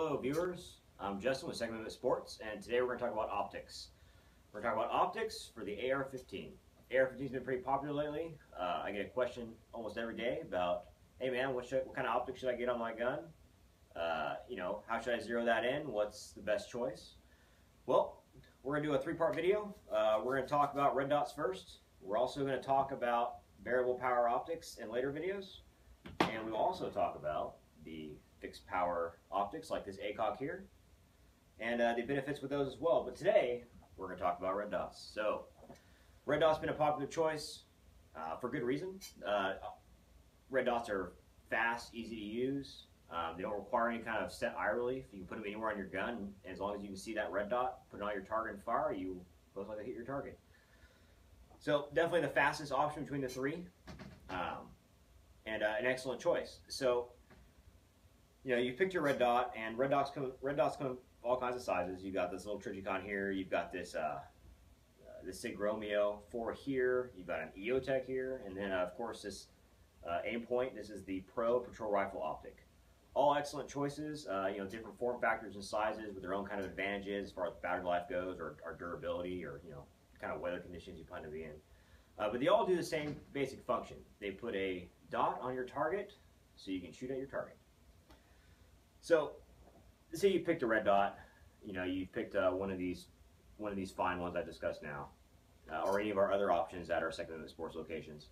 Hello viewers, I'm Justin with Second Amendment Sports, and today we're going to talk about optics. We're going to talk about optics for the AR-15. AR-15 has been pretty popular lately. I get a question almost every day about, hey man, what kind of optics should I get on my gun? How should I zero that in? What's the best choice? Well, we're going to do a three-part video. We're going to talk about red dots first. We're also going to talk about variable power optics in later videos. And we'll also talk about the fixed power optics like this ACOG here, and the benefits with those as well. But today, we're going to talk about red dots. So, red dots have been a popular choice for good reason. Red dots are fast, easy to use. They don't require any kind of set eye relief. You can put them anywhere on your gun, and as long as you can see that red dot, put it on your target and fire, you most likely hit your target. So, definitely the fastest option between the three, and an excellent choice. So, you picked your red dot, and red dots come in all kinds of sizes. You've got this little Triticon here. You've got this Sig Romeo 4 here. You've got an EOTech here, and then of course this Aimpoint. This is the Pro Patrol Rifle Optic. All excellent choices. Different form factors and sizes with their own kind of advantages as far as battery life goes, or durability, or kind of weather conditions you plan to be in. But they all do the same basic function. They put a dot on your target so you can shoot at your target. So, say you picked a red dot, you picked one of these fine ones I discussed now, or any of our other options at our Second Amendment Sports locations,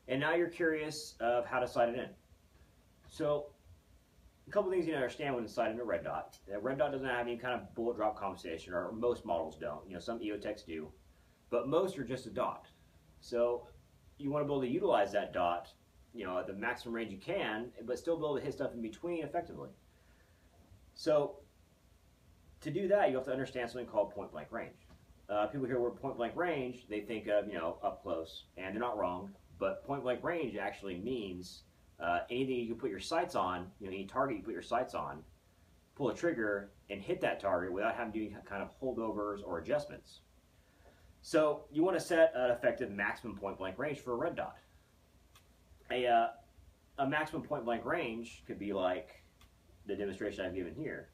and now you're curious of how to sight it in. So, a couple things you need to understand when sighting a red dot. A red dot doesn't have any kind of bullet drop compensation, or most models don't. Some EOTechs do, but most are just a dot. So, you want to be able to utilize that dot, at the maximum range you can, but still be able to hit stuff in between effectively. So, to do that, you have to understand something called point-blank range. People hear the word point-blank range, they think of, up close, and they're not wrong, but point-blank range actually means anything you can put your sights on, any target you put your sights on, pull a trigger, and hit that target without having to do any kind of holdovers or adjustments. So, you want to set an effective maximum point-blank range for a red dot. A maximum point-blank range could be like the demonstration I've given here.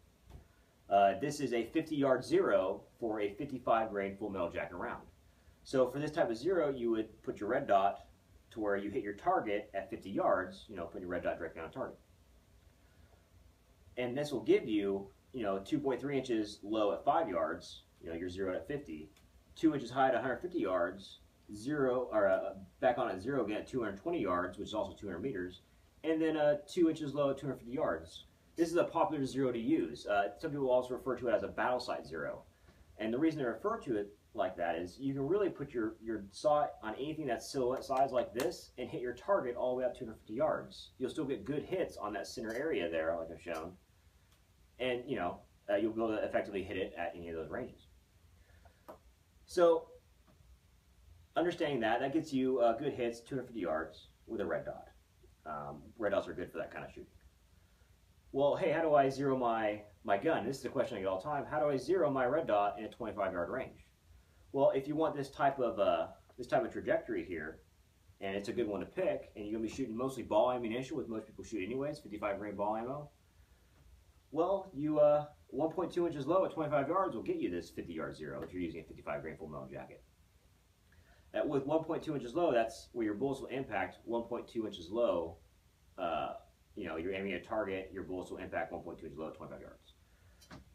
This is a 50-yard zero for a 55 grain full metal jacket round. So for this type of zero, you would put your red dot to where you hit your target at 50 yards, put your red dot directly on target. And this will give you, 2.3 inches low at 5 yards, you're zeroed at 50, 2 inches high at 150 yards, back on at zero again at 220 yards, which is also 200 meters, and then 2 inches low at 250 yards. This is a popular zero to use. Some people also refer to it as a battle sight zero. And the reason they refer to it like that is you can really put your sight on anything that's silhouette size like this and hit your target all the way up to 250 yards. You'll still get good hits on that center area there, like I've shown. And, you'll be able to effectively hit it at any of those ranges. So, understanding that gets you good hits, 250 yards with a red dot. Red dots are good for that kind of shooting. Well, hey, how do I zero my gun? This is a question I get all the time. How do I zero my red dot in a 25-yard range? Well, if you want this type of trajectory here, and it's a good one to pick, and you're going to be shooting mostly ball ammunition, which most people shoot anyways, 55 grain ball ammo. Well, 1.2 inches low at 25 yards will get you this 50-yard zero if you're using a 55 grain full metal jacket. With 1.2 inches low, that's where your bullets will impact 1.2 inches low. You're aiming at a target, your bullets will impact 1.2 inches low at 25 yards.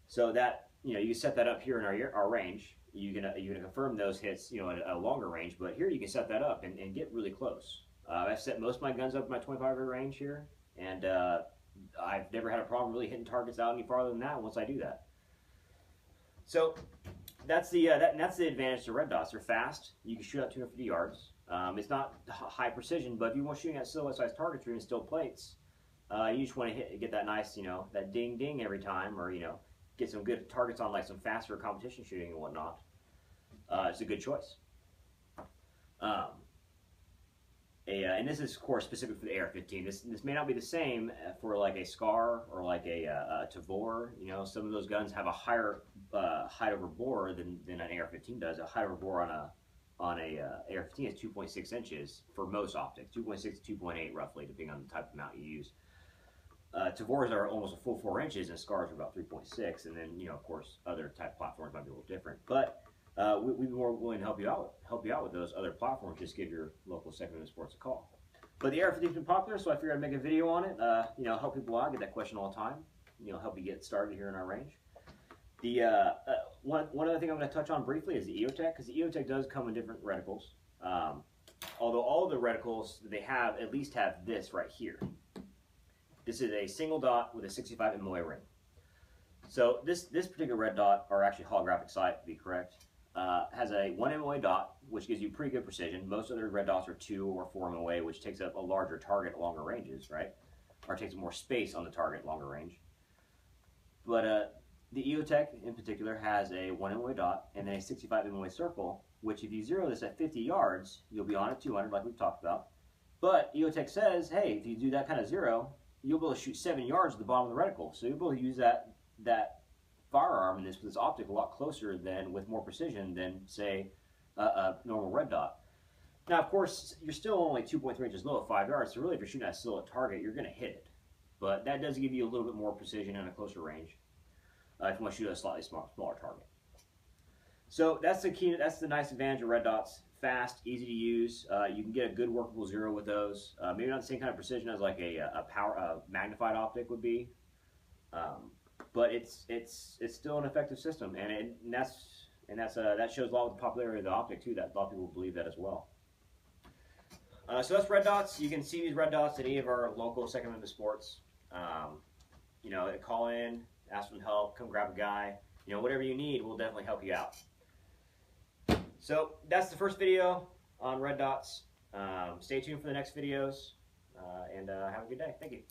So that, you set that up here in our range. You're gonna confirm those hits, at a longer range, but here you can set that up and get really close. I've set most of my guns up in my 25-yard range here, and I've never had a problem really hitting targets out any farther than that once I do that. So that's the advantage to red dots. They're fast. You can shoot out 250 yards. It's not high precision, but if you want shooting at silhouette-sized targets or even still plates, you just want to get that nice, that ding ding every time, or get some good targets on like some faster competition shooting and whatnot. It's a good choice. And this is, of course, specific for the AR-15. This may not be the same for like a SCAR or like a Tavor. Some of those guns have a higher height over bore than an AR-15 does. A height over bore on a AR-15 is 2.6 inches for most optics, 2.6 to 2.8 roughly, depending on the type of mount you use. Tavoras are almost a full 4 inches, and scars are about 3.6. And then, of course, other type platforms might be a little different. But we'd be more willing to help you out with those other platforms. Just give your local Second Amendment Sports a call. But the AR-15 has been popular, so I figured I'd make a video on it. Help people out. I get that question all the time. Help you get started here in our range. The one other thing I'm going to touch on briefly is the EOTech, because the EOTech does come in different reticles. Although all of the reticles they have at least have this right here. This is a single dot with a 65 MOA ring. So this particular red dot, or actually holographic sight to be correct, has a 1 MOA dot, which gives you pretty good precision. Most other red dots are 2 or 4 MOA, which takes up a larger target at longer ranges, right? Or takes up more space on the target at longer range. But the EOTech in particular has a 1 MOA dot and then a 65 MOA circle, which if you zero this at 50 yards, you'll be on at 200 like we've talked about. But EOTech says, hey, if you do that kind of zero, you'll be able to shoot 7 yards at the bottom of the reticle. So you'll be able to use that firearm in this optic a lot closer than, with more precision than, say, a normal red dot. Now, of course, you're still only 2.3 inches low at 5 yards, so really if you're shooting at a silhouette target, you're going to hit it. But that does give you a little bit more precision and a closer range if you want to shoot at a slightly smaller target. So that's the key. That's the nice advantage of red dots. Fast, easy to use. You can get a good workable zero with those. Maybe not the same kind of precision as like a magnified optic would be, but it's still an effective system, and that shows a lot of the popularity of the optic too. That a lot of people believe that as well. So that's red dots. You can see these red dots at any of our local Second Amendment Sports. Call in, ask for help, come grab a guy. Whatever you need, we'll definitely help you out. So that's the first video on red dots. Stay tuned for the next videos, and have a good day. Thank you.